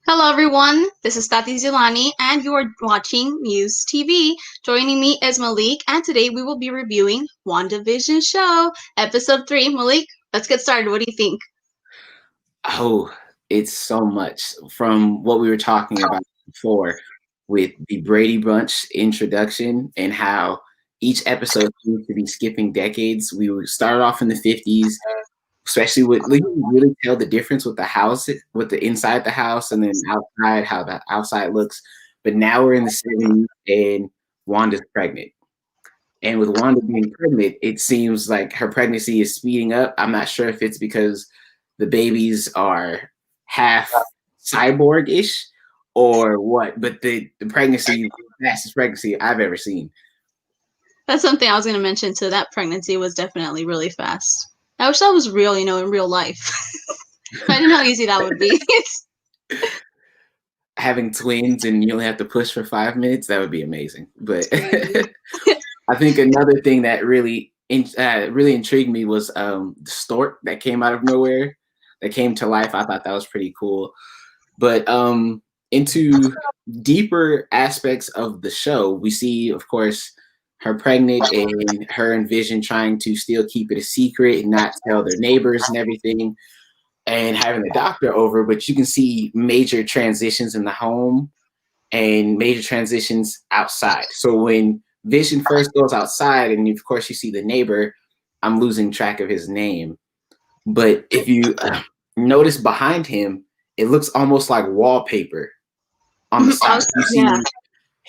Hello, everyone. This is Tati Zilani, and you are watching MUSE TV. Joining me is Malik, and today we will be reviewing WandaVision show, episode 3. Malik, let's get started. What do you think? Oh, it's so much from what we were talking about before with the Brady Bunch introduction and how each episode seems to be skipping decades. We would start off in the 50s, especially with like, you can really tell the difference with the house, with the inside the house and then outside, how the outside looks. But now we're in the 70s and Wanda's pregnant. And with Wanda being pregnant, it seems like her pregnancy is speeding up. I'm not sure if it's because the babies are half cyborg-ish or what, but the pregnancy, fastest pregnancy I've ever seen. That's something I was going to mention, too. That pregnancy was definitely really fast. I wish that was real, in real life. I didn't know how easy that would be. Having twins and you only have to push for 5 minutes, that would be amazing. But I think another thing that really intrigued me was the stork that came out of nowhere, that came to life. I thought that was pretty cool. But into deeper aspects of the show, we see, of course, her pregnant and her and Vision trying to still keep it a secret and not tell their neighbors and everything, and having the doctor over. But you can see major transitions in the home and major transitions outside. So when Vision first goes outside, and of course you see the neighbor, I'm losing track of his name, but if you notice behind him, it looks almost like wallpaper on the side.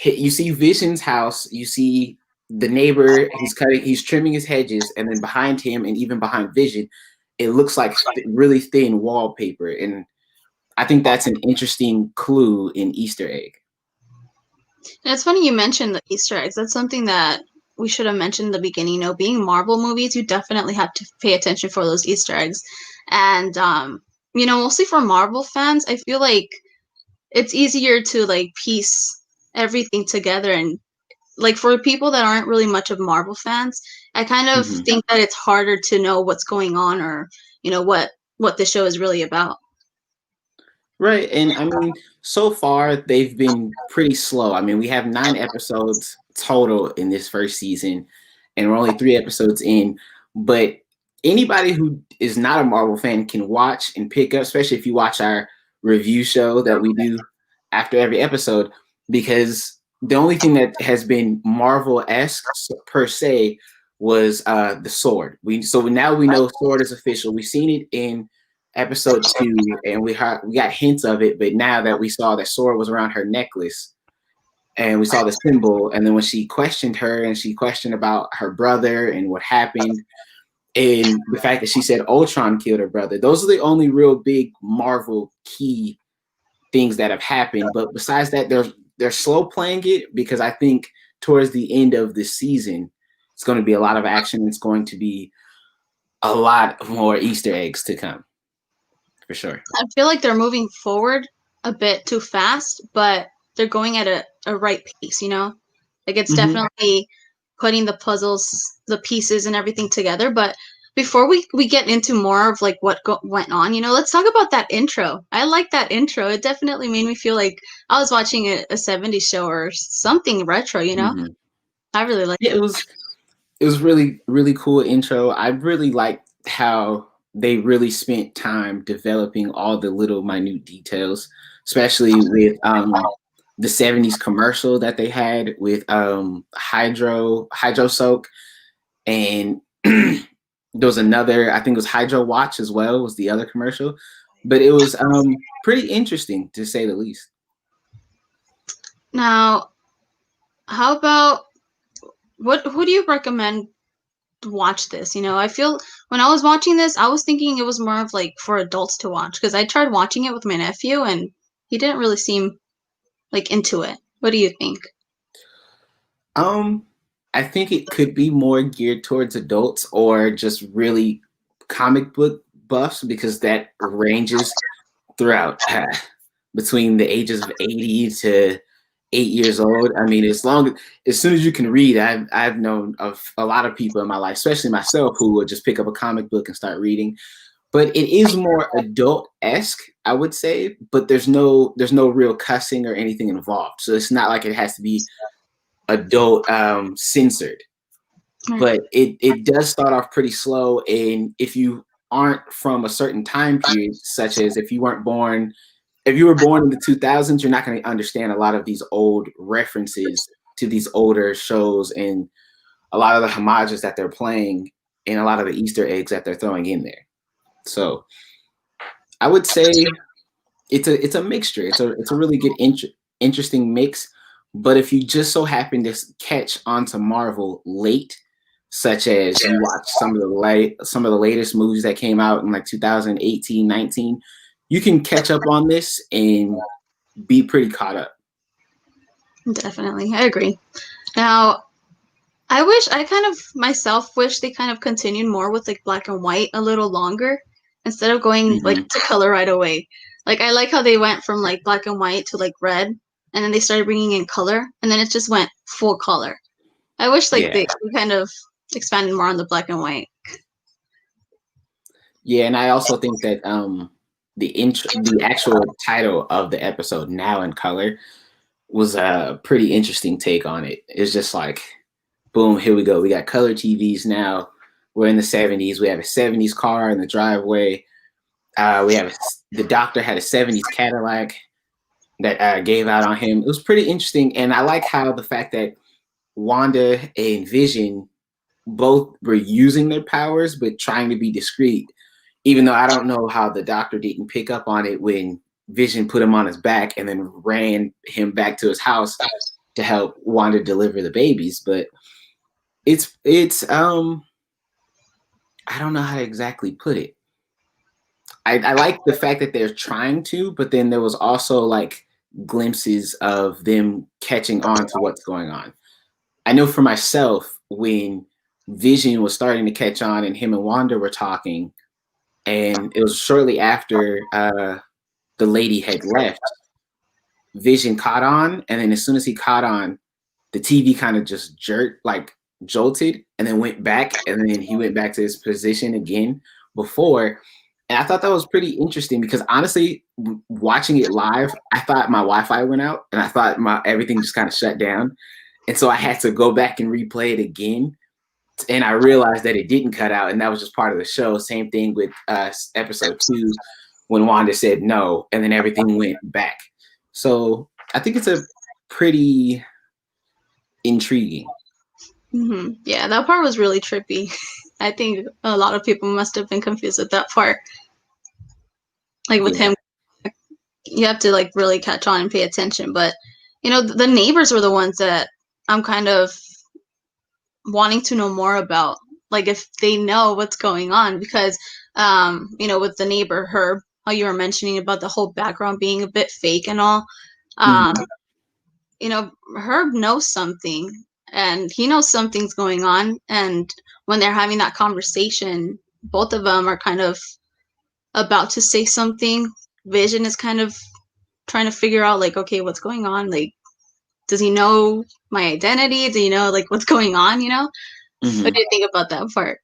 You see Vision's house, you see the neighbor, he's trimming his hedges, and then behind him and even behind Vision, it looks like really thin wallpaper. And I think that's an interesting clue in Easter egg. And it's funny you mentioned the Easter eggs. That's something that we should have mentioned in the beginning. Being Marvel movies, you definitely have to pay attention for those Easter eggs. And, mostly for Marvel fans, I feel like it's easier to, piece everything together. And, for people that aren't really much of Marvel fans, I kind of think that it's harder to know what's going on or, what the show is really about. Right. And I mean, so far they've been pretty slow. I mean, we have 9 episodes total in this first season, and we're only 3 episodes in. But anybody who is not a Marvel fan can watch and pick up, especially if you watch our review show that we do after every episode, because the only thing that has been Marvel-esque per se was the sword. So now we know sword is official. We've seen it in episode 2, and we got hints of it, but now that we saw that sword was around her necklace and we saw the symbol, and then when she questioned her and she questioned about her brother and what happened and the fact that she said Ultron killed her brother, those are the only real big Marvel key things that have happened. But besides that, they're slow playing it, because I think towards the end of this season it's going to be a lot of action. It's going to be a lot more Easter eggs to come. For sure. I feel like they're moving forward a bit too fast, but they're going at a right pace, Like it's definitely putting the puzzles, the pieces and everything together. But before we get into more of like what went on, let's talk about that intro. I like that intro. It definitely made me feel like I was watching a 70s show or something retro, I really like it. It was really, really cool intro. I really liked how they really spent time developing all the little minute details, especially with the 70s commercial that they had with Hydro Soak, and there was another, I think it was Hydro Watch as well, was the other commercial. But it was pretty interesting, to say the least. Now, how about who do you recommend watch this? I feel when I was watching this, I was thinking it was more of like for adults to watch, because I tried watching it with my nephew and he didn't really seem like into it. What do you think? I think it could be more geared towards adults or just really comic book buffs, because that ranges throughout between the ages of 80 to 8 years old. I mean, as soon as you can read, I've known of a lot of people in my life, especially myself, who will just pick up a comic book and start reading. but it is more adult-esque, I would say. But there's no real cussing or anything involved, so it's not like it has to be adult censored. Right. But it does start off pretty slow, and if you aren't from a certain time period, such as if you were born in the 2000s, you're not going to understand a lot of these old references to these older shows and a lot of the homages that they're playing and a lot of the Easter eggs that they're throwing in there. So I would say it's a mixture. It's a really good interesting mix. But if you just so happen to catch onto Marvel late, such as you watch some of the latest movies that came out in like 2018, 19, you can catch up on this and be pretty caught up. Definitely, I agree. Now, I kind of myself wish they kind of continued more with like black and white a little longer instead of going like to color right away. Like I like how they went from like black and white to like red, and then they started bringing in color, and then it just went full color. I wish like they kind of expanded more on the black and white. Yeah, and I also think that the actual title of the episode, Now in Color, was a pretty interesting take on it. It's just like, boom, here we go. We got color TVs now. We're in the 70s. We have a 70s car in the driveway. The doctor had a 70s Cadillac that gave out on him. It was pretty interesting. And I like how the fact that Wanda and Vision both were using their powers, but trying to be discreet. Even though I don't know how the doctor didn't pick up on it when Vision put him on his back and then ran him back to his house to help Wanda deliver the babies. But it's I don't know how to exactly put it. I like the fact that they're trying to, but then there was also like glimpses of them catching on to what's going on. I know for myself, when Vision was starting to catch on and him and Wanda were talking, and it was shortly after the lady had left, Vision caught on, and then as soon as he caught on, the TV kind of just jolted, and then went back, and then he went back to his position again before. And I thought that was pretty interesting because honestly, watching it live, I thought my Wi-Fi went out, and I thought everything just kind of shut down, and so I had to go back and replay it again. And I realized that it didn't cut out, and that was just part of the show. Same thing with episode 2 when Wanda said no, and then everything went back. So I think it's a pretty intriguing. Mm-hmm. Yeah, that part was really trippy. I think a lot of people must have been confused with that part. Like with him, you have to like really catch on and pay attention. But you know, the neighbors were the ones that I'm kind of wanting to know more about, like if they know what's going on, because you know, with the neighbor Herb, how you were mentioning about the whole background being a bit fake and all, you know, Herb knows something, and he knows something's going on, and when they're having that conversation, both of them are kind of about to say something. Vision is kind of trying to figure out like, okay, what's going on, like does he know my identity? Do you know like what's going on, you know? What do you think about that part?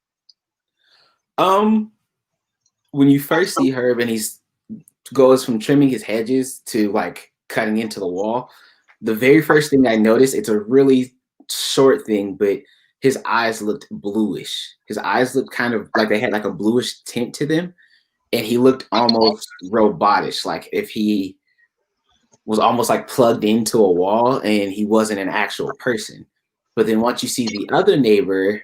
When you first see Herb and he's goes from trimming his hedges to like cutting into the wall, the very first thing I noticed, it's a really short thing, but his eyes looked bluish. His eyes looked kind of like they had like a bluish tint to them, and he looked almost robotish, like if he was almost like plugged into a wall and he wasn't an actual person. But then once you see the other neighbor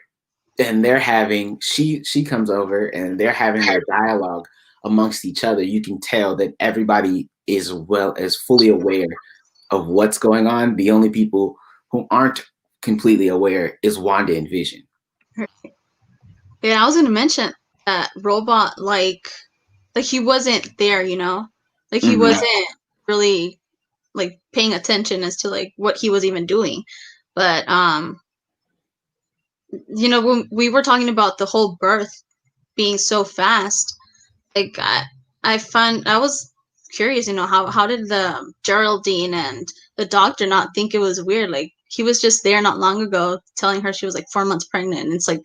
and they're having, she comes over and they're having their dialogue amongst each other, you can tell that everybody is fully aware of what's going on. The only people who aren't completely aware is Wanda and Vision. Yeah, I was gonna mention that robot, like he wasn't there, you know, like he wasn't really like paying attention as to like what he was even doing. But you know, when we were talking about the whole birth being so fast, like I was curious, you know, how did the Geraldine and the doctor not think it was weird? Like he was just there not long ago telling her she was like 4 months pregnant, and it's like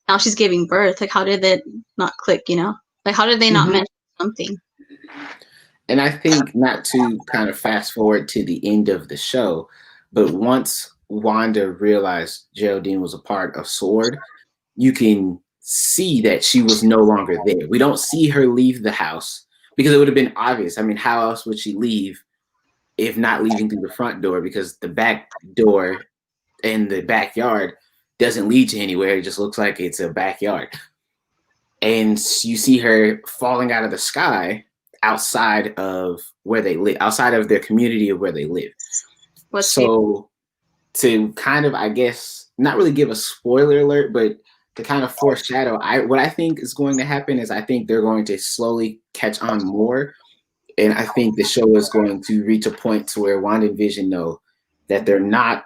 now she's giving birth. Like how did it not click, you know? Like, how did they not mention something? And I think, not to kind of fast forward to the end of the show, but once Wanda realized Geraldine was a part of Sword, you can see that she was no longer there. We don't see her leave the house because it would have been obvious. I mean, how else would she leave if not leaving through the front door? Because the back door in the backyard doesn't lead to anywhere. It just looks like it's a backyard. And you see her falling out of the sky outside of where they live, outside of their community of where they live. So to kind of, I guess, not really give a spoiler alert, but to kind of foreshadow, what I think is going to happen is I think they're going to slowly catch on more. And I think the show is going to reach a point to where Wanda and Vision know that they're not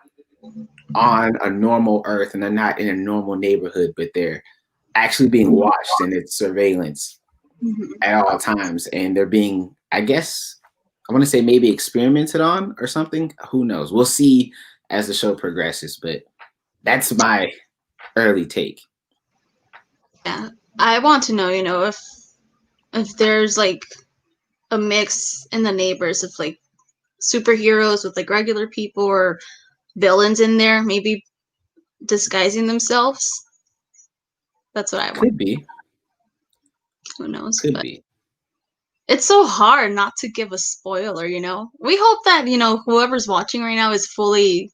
on a normal Earth and they're not in a normal neighborhood, but they're actually being watched and it's surveillance at all times. And they're being, I guess, I want to say maybe experimented on or something. Who knows? We'll see as the show progresses, but that's my early take. Yeah, I want to know, if there's like a mix in the neighbors of like superheroes with like regular people or villains in there, maybe disguising themselves. That's what I want. Could be. Who knows? Could but be. It's so hard not to give a spoiler, We hope that, whoever's watching right now is fully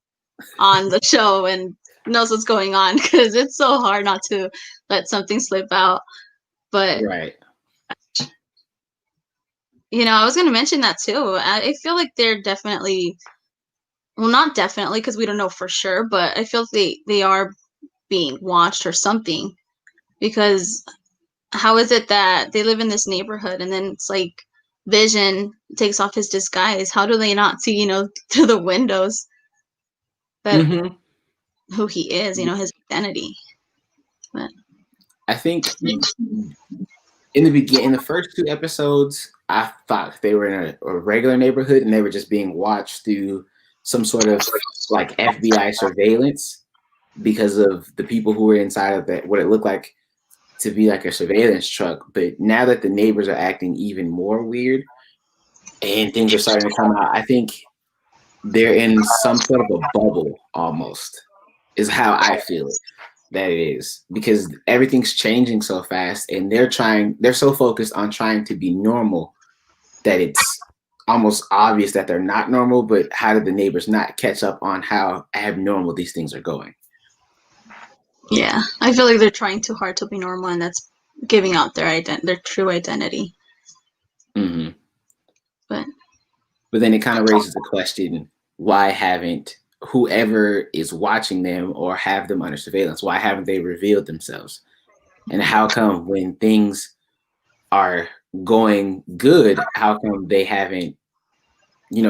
on the show and knows what's going on, because it's so hard not to let something slip out. But right. I was going to mention that too. I feel like they're definitely, well, not definitely because we don't know for sure, but I feel they are being watched or something, because how is it that they live in this neighborhood and then it's like Vision takes off his disguise? How do they not see, through the windows that who he is, his identity? But I think in the first 2 episodes, I thought they were in a regular neighborhood and they were just being watched through some sort of like FBI surveillance because of the people who were inside of that, what it looked like to be like a surveillance truck. But now that the neighbors are acting even more weird and things are starting to come out, I think they're in some sort of a bubble almost, is how I feel it. That it is, because everything's changing so fast and they're so focused on trying to be normal that it's almost obvious that they're not normal. But how did the neighbors not catch up on how abnormal these things are going? Yeah, I feel like they're trying too hard to be normal, and that's giving out their true identity. But then it kind of raises the question, why haven't whoever is watching them or have them under surveillance, why haven't they revealed themselves? And how come when things are going good, how come they haven't,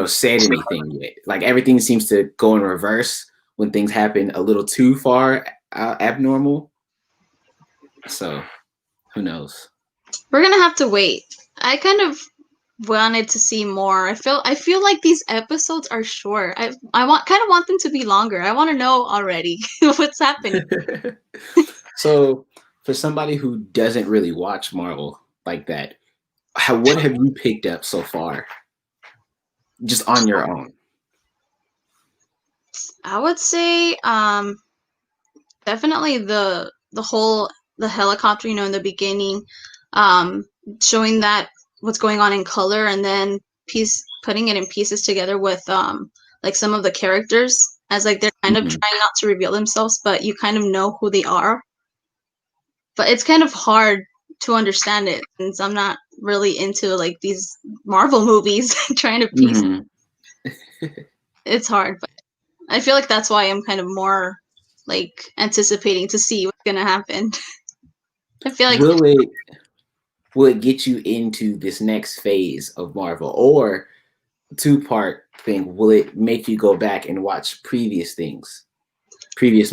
said anything yet? Like everything seems to go in reverse when things happen a little too far abnormal. So who knows? We're gonna have to wait. I kind of wanted to see more. I feel like these episodes are short. I kind of want them to be longer. I want to know already what's happening. So for somebody who doesn't really watch Marvel like that, what have you picked up so far, just on your own? I would say definitely the helicopter, in the beginning, showing that what's going on in color, and then putting it in pieces together with like some of the characters, as like they're kind of trying not to reveal themselves, but you kind of know who they are. But it's kind of hard to understand it since I'm not really into like these Marvel movies trying to piece. It's hard, but I feel like that's why I'm kind of more like anticipating to see what's gonna happen. I feel like will it get you into this next phase of Marvel, or 2-part thing, will it make you go back and watch previous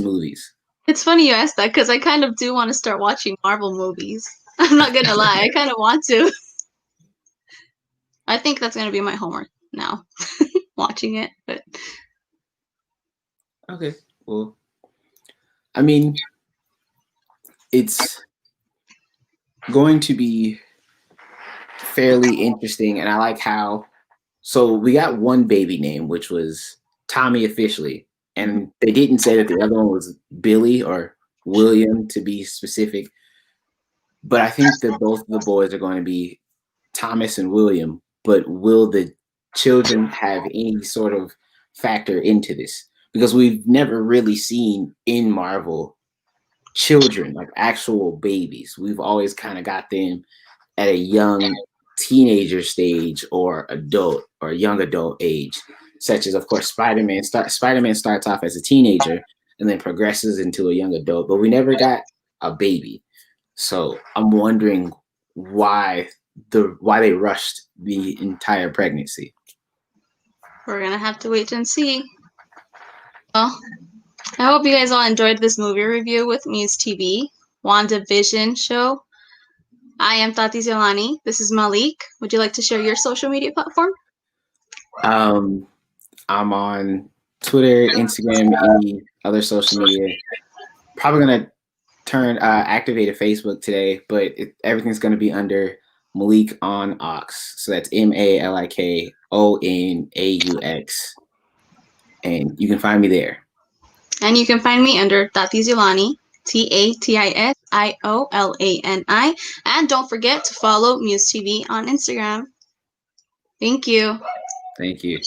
movies? It's funny you asked that, because I kind of do want to start watching Marvel movies. I'm not gonna lie, I kind of want to. I think that's gonna be my homework now, watching it. But okay, well, I mean, it's going to be fairly interesting, and I like how. So we got one baby name, which was Tommy officially, and they didn't say that the other one was Billy or William to be specific. But I think that both of the boys are going to be Thomas and William. But will the children have any sort of factor into this? Because we've never really seen in Marvel children, like actual babies. We've always kind of got them at a young teenager stage or adult or young adult age, such as, of course, Spider-Man. Spider-Man starts off as a teenager and then progresses into a young adult, but we never got a baby. So I'm wondering why they rushed the entire pregnancy. We're gonna have to wait and see. Well, I hope you guys all enjoyed this movie review with Muse TV, WandaVision show. I am Tatiana. This is Malik. Would you like to share your social media platform? I'm on Twitter, Instagram, any other social media. Probably gonna activate a Facebook today, but everything's gonna be under Malik on Ox. So that's MalikOnAux, and you can find me there. And you can find me under Tatiziolani, Tatisioolani. And don't forget to follow Muse TV on Instagram. Thank you. Thank you.